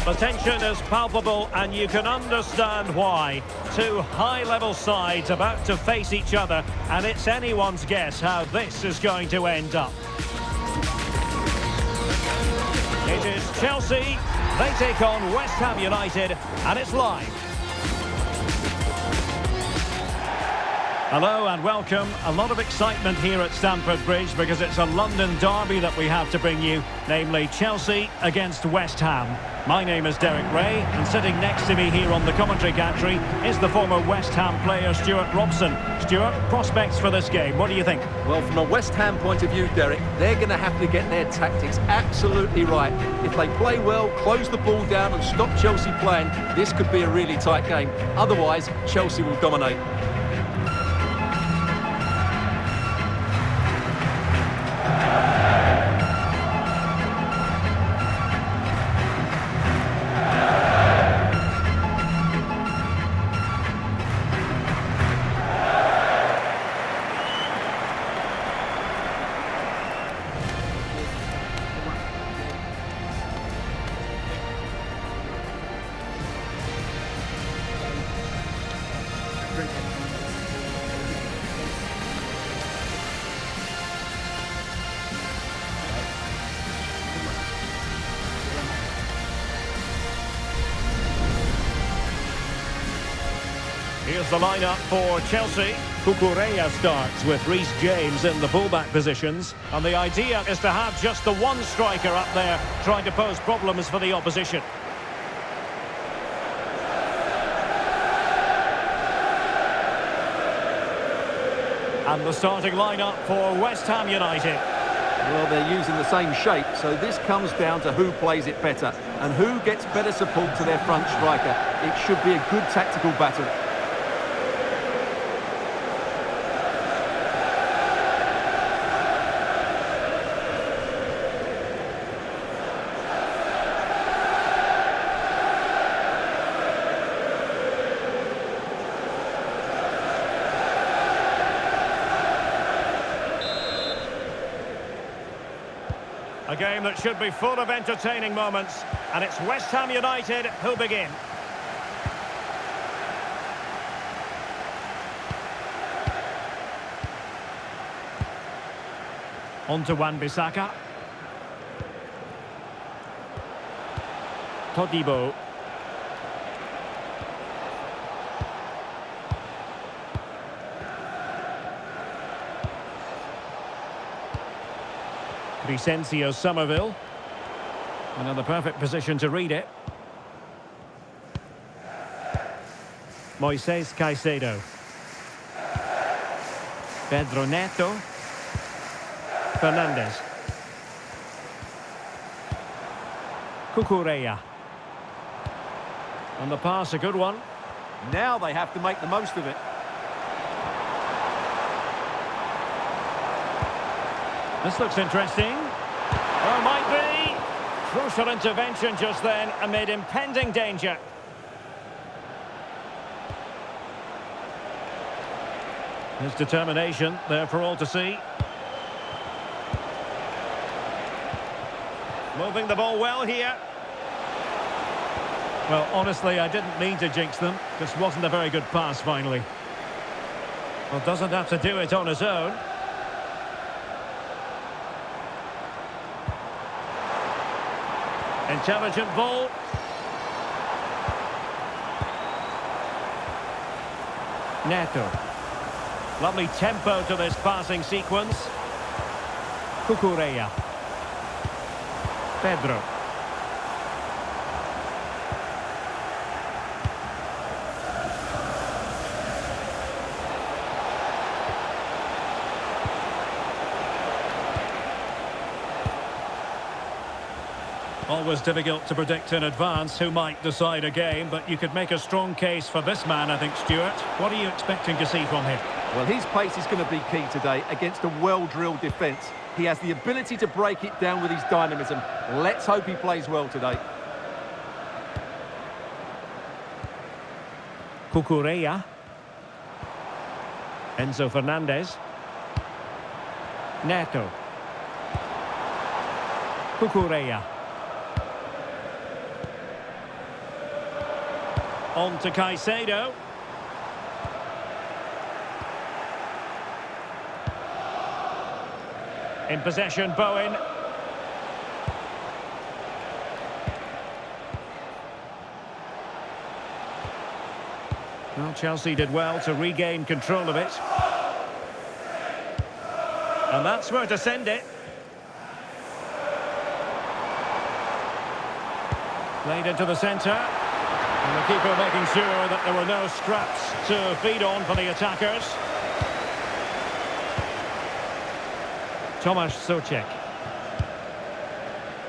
The tension is palpable and you can understand why. Two high-level sides about to face each other, and it's anyone's guess how this is going to end up. It is Chelsea. They take on West Ham United, and it's live. Hello and welcome. A lot of excitement here at Stamford Bridge because it's a London derby that we have to bring you, namely Chelsea against West Ham. My name is Derek Ray, and sitting next to me here on the commentary gantry is the former West Ham player Stuart Robson. Stuart, prospects for this game, what do you think? Well, from a West Ham point of view, Derek, they're going to have to get their tactics absolutely right. If they play well, close the ball down and stop Chelsea playing, this could be a really tight game. Otherwise, Chelsea will dominate. Here's the lineup for Chelsea. Cucurella starts with Reece James in the fullback positions. And the idea is to have just the one striker up there trying to pose problems for the opposition. And the starting lineup for West Ham United. Well, they're using the same shape, so this comes down to who plays it better and who gets better support to their front striker. It should be a good tactical battle. A game that should be full of entertaining moments, and it's West Ham United who begin. On to Wan-Bissaka. Todibo. Vicencio Somerville. Another perfect position to read it. Moises Caicedo. Pedro Neto. Fernandez. Cucurella. And the pass, a good one. Now they have to make the most of it. This looks interesting. Oh, might be. Crucial intervention just then amid impending danger. His determination there for all to see. Moving the ball well here. Well, honestly, I didn't mean to jinx them. Just wasn't a very good pass, finally. Well, doesn't have to do it on his own. Intelligent ball. Neto. Lovely tempo to this passing sequence. Cucurella. Pedro. Always difficult to predict in advance who might decide a game, but you could make a strong case for this man, I think, Stuart. What are you expecting to see from him? Well, his pace is going to be key today against a well-drilled defence. He has the ability to break it down with his dynamism. Let's hope he plays well today. Cucurella. Enzo Fernandez. Neto. On to Caicedo. In possession, Bowen. Well, Chelsea did well to regain control of it. And that's where to send it. Played into the centre. And the keeper making sure that there were no scraps to feed on for the attackers. Tomasz Souček.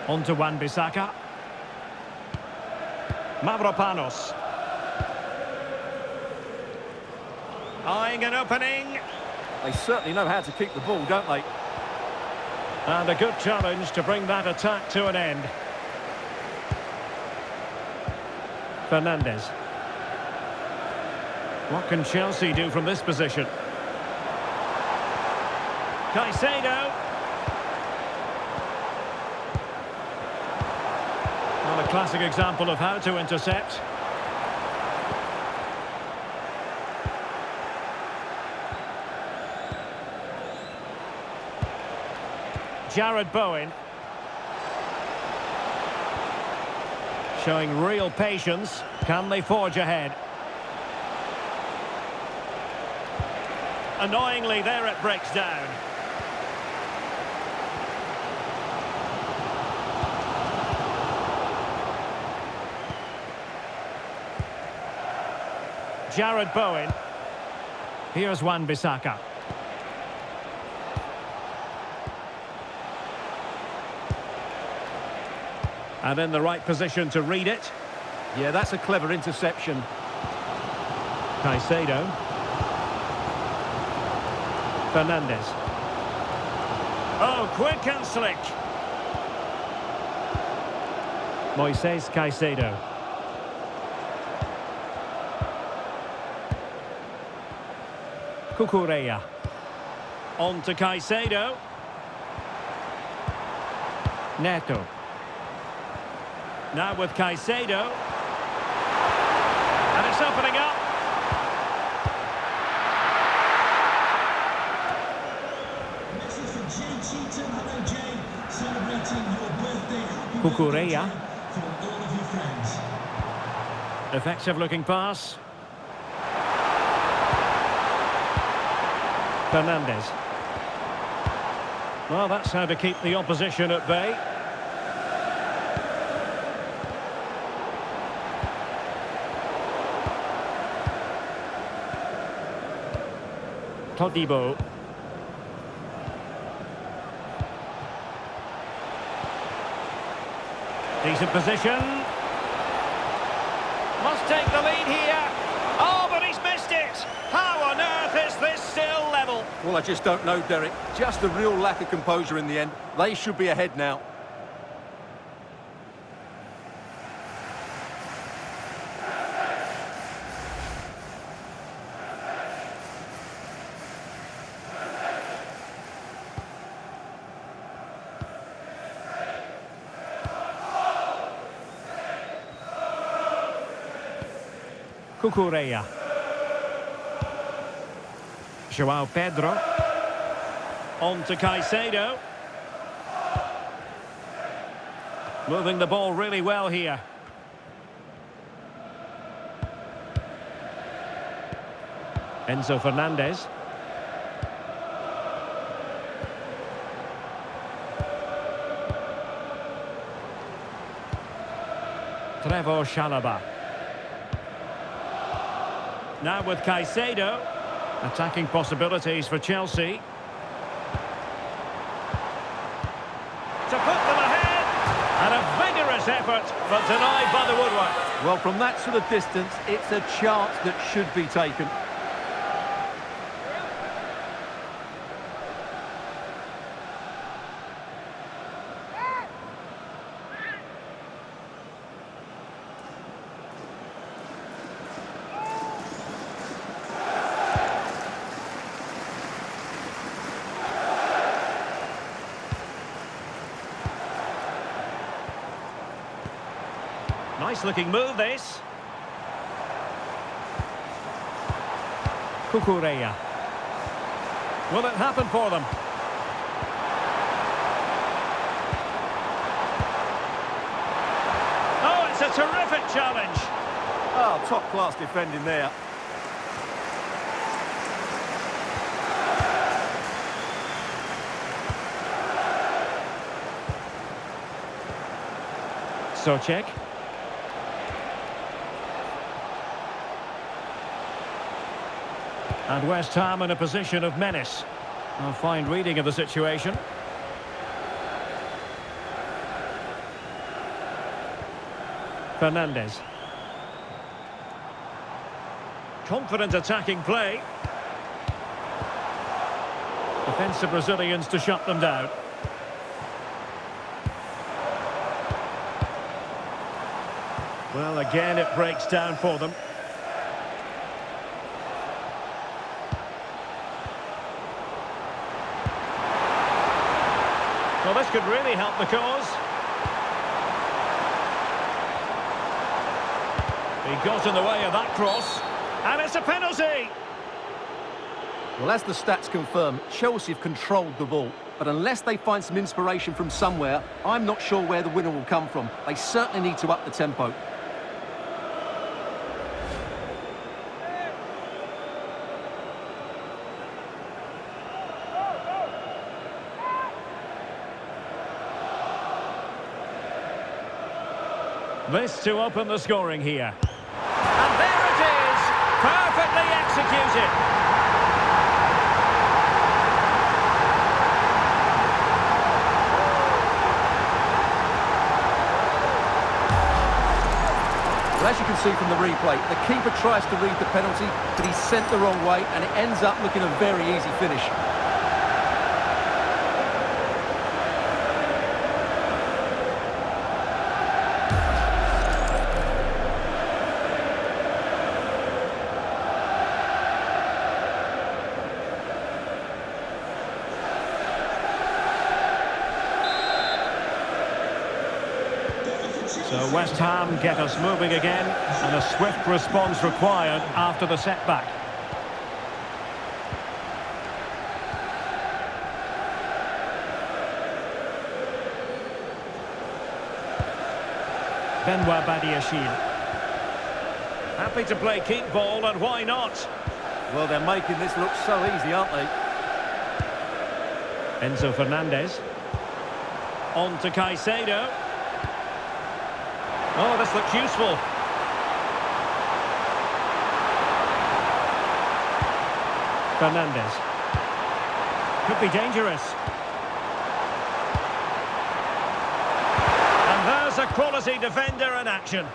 On to Wan-Bissaka. Mavropanos. Eyeing an opening. They certainly know how to keep the ball, don't they? And a good challenge to bring that attack to an end. Fernandes. What can Chelsea do from this position? Caicedo. Well, a classic example of how to intercept. Jared Bowen. Showing real patience. Can they forge ahead? Annoyingly, there it breaks down. Jared Bowen. Here's Wan-Bissaka. And in the right position to read it. Yeah, that's a clever interception. Caicedo. Fernandes. Oh, quick and slick. Moises Caicedo. Cucurella. On to Caicedo. Neto. Now with Caicedo. And it's opening up. Cucurella. Effective looking pass. Fernandes. Well, that's how to keep the opposition at bay. Todibo. Decent position. Must take the lead here. Oh, but he's missed it. How on earth is this still level? Well, I just don't know, Derek. Just a real lack of composure in the end. They should be ahead now. Cucurella. João Pedro. On to Caicedo. Moving the ball really well here. Enzo Fernandez. Trevor Chalobah. Now with Caicedo. Attacking possibilities for Chelsea. To put them ahead. And a vigorous effort, but denied by the woodwork. Well, from that sort of distance, it's a chance that should be taken. Nice looking move, this. Kukureya. Will it happen for them? Oh, it's a terrific challenge. Oh, top-class defending there. Socek. And West Ham in a position of menace. A fine reading of the situation. Fernandes. Confident attacking play. Defensive Brazilians to shut them down. Well, again, it breaks down for them. Well, this could really help the cause. He got in the way of that cross. And it's a penalty! Well, as the stats confirm, Chelsea have controlled the ball. But unless they find some inspiration from somewhere, I'm not sure where the winner will come from. They certainly need to up the tempo. This to open the scoring here. And there it is! Perfectly executed! Well, as you can see from the replay, the keeper tries to read the penalty, but he's sent the wrong way, and it ends up looking a very easy finish. So West Ham get us moving again, and a swift response required after the setback. Benoit Badiashile. Happy to play keep ball, and why not? Well, they're making this look so easy, aren't they? Enzo Fernandez. On to Caicedo. Oh, this looks useful. Fernandes. Could be dangerous. And there's a quality defender in action.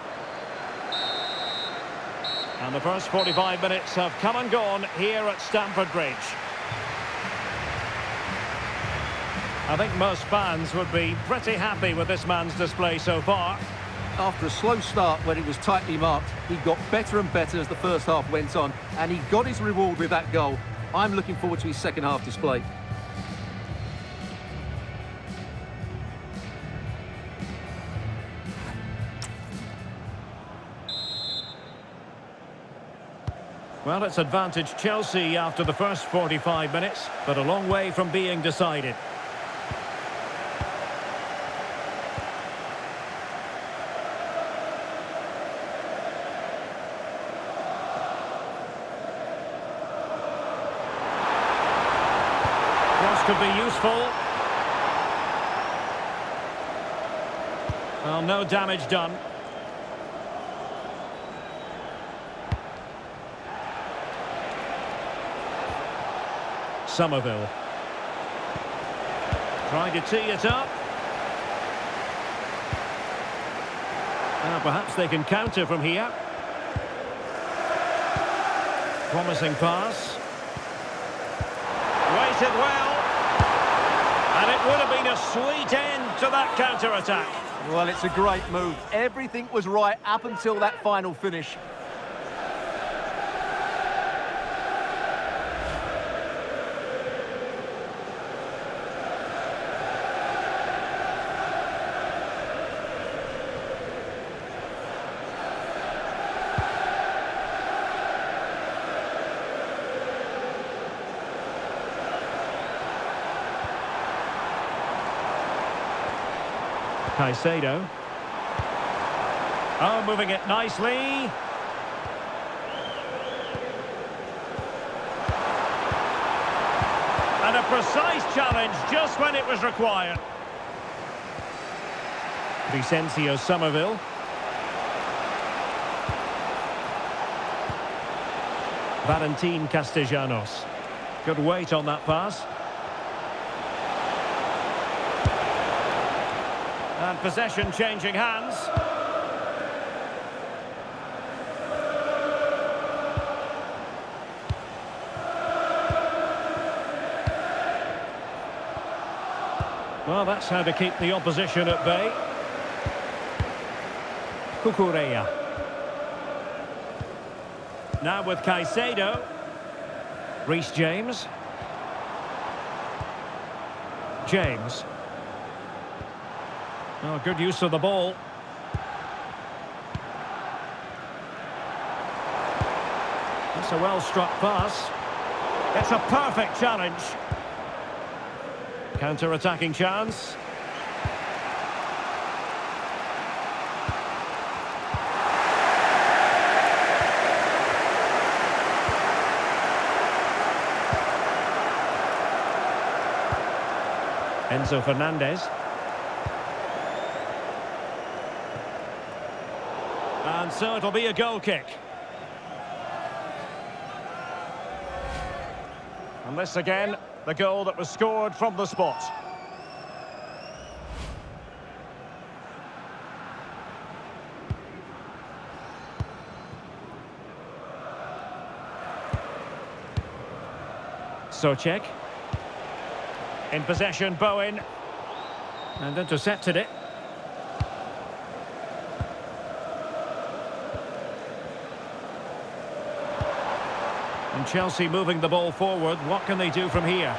And the first 45 minutes have come and gone here at Stamford Bridge. I think most fans would be pretty happy with this man's display so far. After a slow start when it was tightly marked, he got better and better as the first half went on, and he got his reward with that goal. I'm looking forward to his second half display. Well, it's advantage Chelsea after the first 45 minutes, but a long way from being decided. Could be useful. Well, no damage done. Somerville. Trying to tee it up. Perhaps they can counter from here. Promising pass. Waited well. And it would have been a sweet end to that counter-attack. Well, it's a great move. Everything was right up until that final finish. Caicedo. Oh, moving it nicely. And a precise challenge just when it was required. Vicencio Somerville. Valentin Castellanos. Good weight on that pass. And possession changing hands. Well, that's how to keep the opposition at bay. Cucurella. Now with Caicedo. Reece James. James. Oh, good use of the ball. That's a well-struck pass. It's a perfect challenge. Counter-attacking chance. Enzo Fernandez. And so it'll be a goal kick. And this again, the goal that was scored from the spot. Souček. In possession, Bowen. And intercepted it. And Chelsea moving the ball forward. What can they do from here?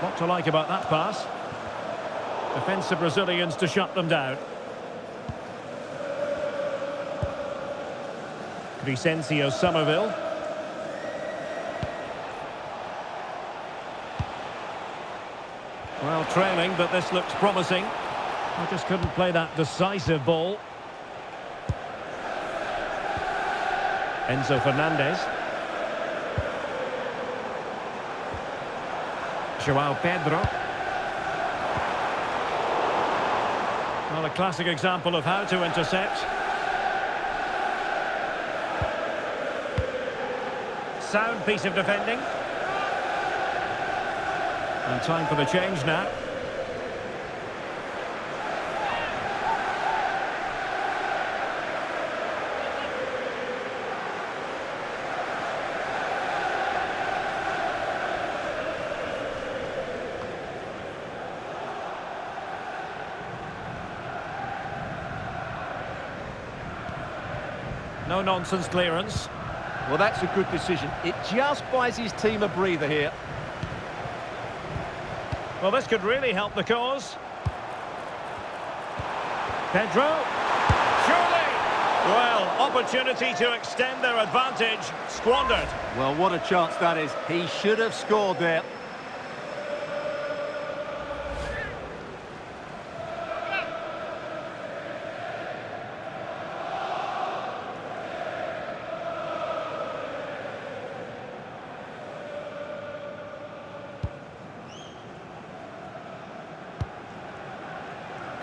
What to like about that pass? Defensive Brazilians to shut them down. Vicencio Somerville. Well, trailing, but this looks promising. I just couldn't play that decisive ball. Enzo Fernandez. João Pedro. Well, a classic example of how to intercept. Sound piece of defending. And time for the change now. No-nonsense clearance. Well, that's a good decision. It just buys his team a breather here. Well, this could really help the cause. Pedro. Surely. Well, opportunity to extend their advantage. Squandered. Well, what a chance that is. He should have scored there.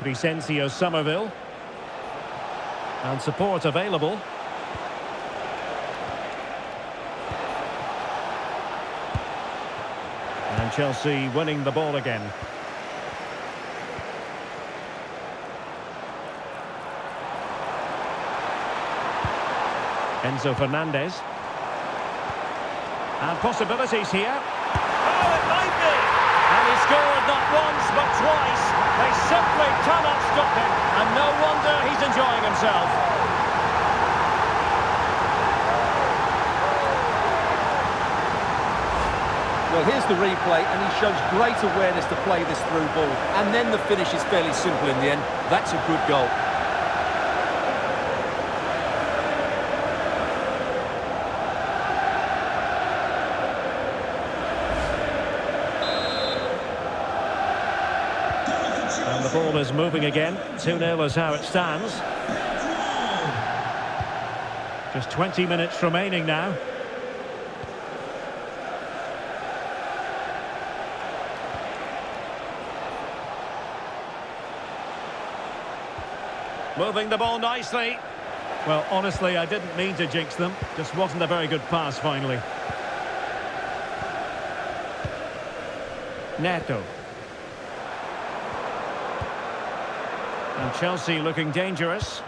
Vicencio Somerville. And support available. And Chelsea winning the ball again. Enzo Fernandez. And possibilities here. Oh, it might be! And he scored not once but twice. They simply cannot stop him. And no wonder he's enjoying himself. Well, here's the replay, and he shows great awareness to play this through ball. And then the finish is fairly simple in the end. That's a good goal. The ball is moving again. 2-0 is how it stands. Just 20 minutes remaining now. Moving the ball nicely. Well, honestly, I didn't mean to jinx them. Just wasn't a very good pass, finally. Neto. And Chelsea looking dangerous.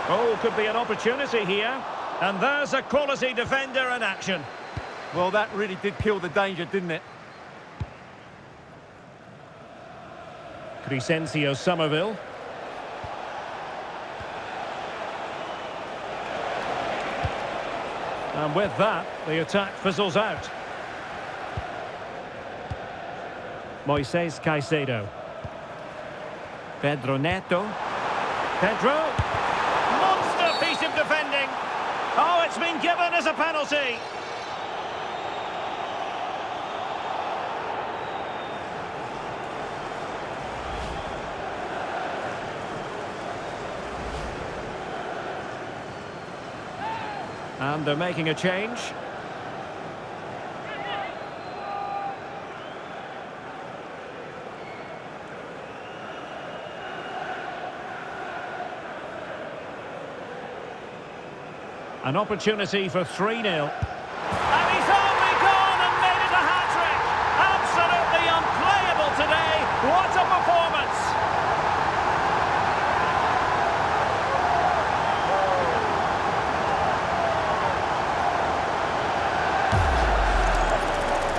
Oh, could be an opportunity here. And there's a quality defender in action. Well, that really did kill the danger, didn't it? Crescencio Somerville. And with that, the attack fizzles out. Moises Caicedo. Pedro Neto. Pedro. Monster piece of defending. Oh, it's been given as a penalty. And they're making a change. An opportunity for 3-0. And he's only gone and made it a hat-trick. Absolutely unplayable today. What a performance.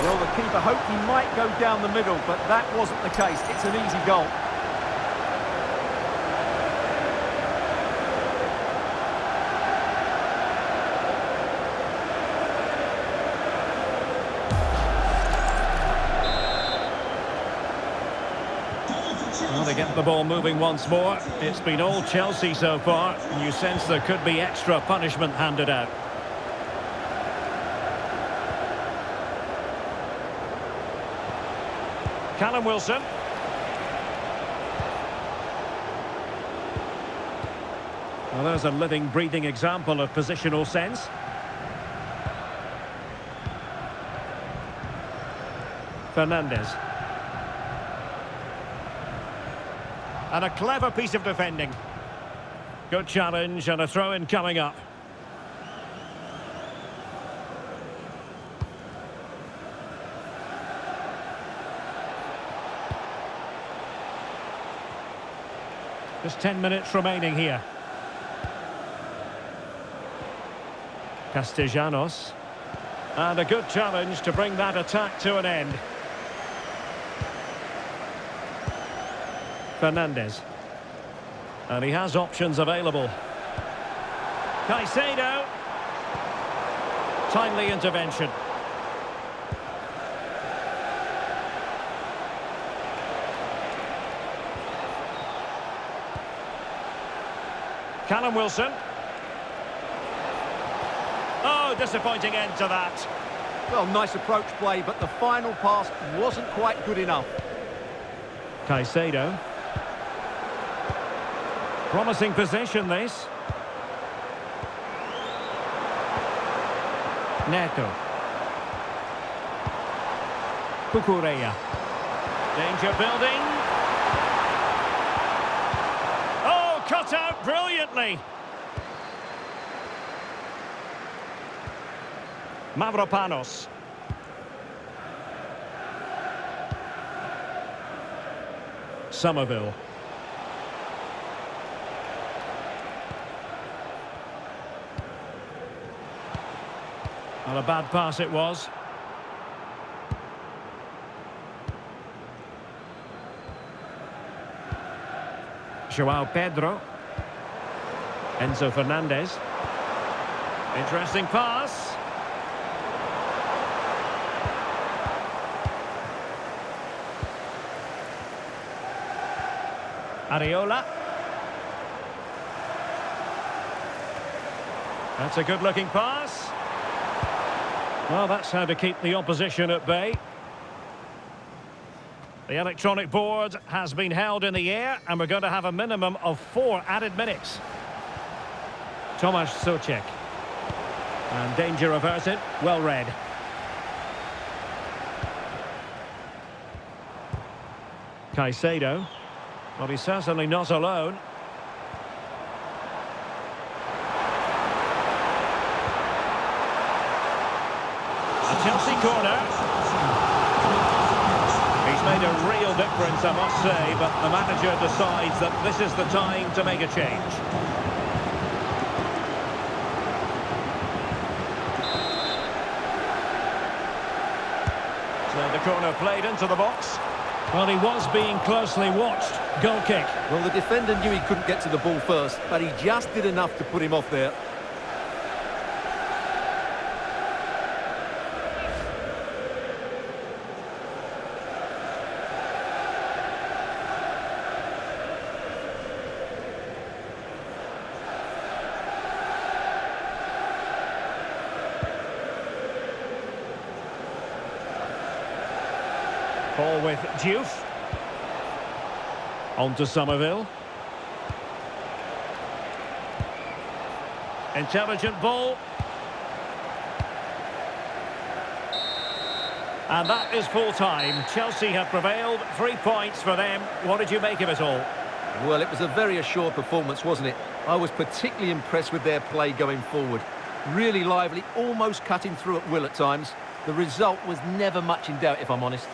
Well, the keeper hoped he might go down the middle, but that wasn't the case. It's an easy goal. Well, they get the ball moving once more. It's been all Chelsea so far, and you sense there could be extra punishment handed out. Callum Wilson. Well, there's a living, breathing example of positional sense. Fernandes. And a clever piece of defending. Good challenge and a throw-in coming up. Just 10 minutes remaining here. Castellanos. And a good challenge to bring that attack to an end. Fernandes. And he has options available. Caicedo. Timely intervention. Callum Wilson. Oh, disappointing end to that. Well, nice approach play, but the final pass wasn't quite good enough. Caicedo. Promising position, this. Neto. Cucurella. Danger building. Oh, cut out brilliantly. Mavropanos. Somerville. Not a bad pass it was. João Pedro. Enzo Fernandez. Interesting pass. Areola. That's a good-looking pass. Well, that's how to keep the opposition at bay. The electronic board has been held in the air, and we're going to have a minimum of 4 added minutes. Tomasz Souček. And danger averted. Well read. Caicedo. Well, he's certainly not alone. A Chelsea corner. He's made a real difference, I must say, but the manager decides that this is the time to make a change. So the corner played into the box. Well, he was being closely watched. Goal kick. Well, the defender knew he couldn't get to the ball first, but he just did enough to put him off there. Ball with Diouf. On to Somerville. Intelligent ball. And that is full time. Chelsea have prevailed. 3 points for them. What did you make of it all? Well, it was a very assured performance, wasn't it? I was particularly impressed with their play going forward. Really lively, almost cutting through at will at times. The result was never much in doubt, if I'm honest.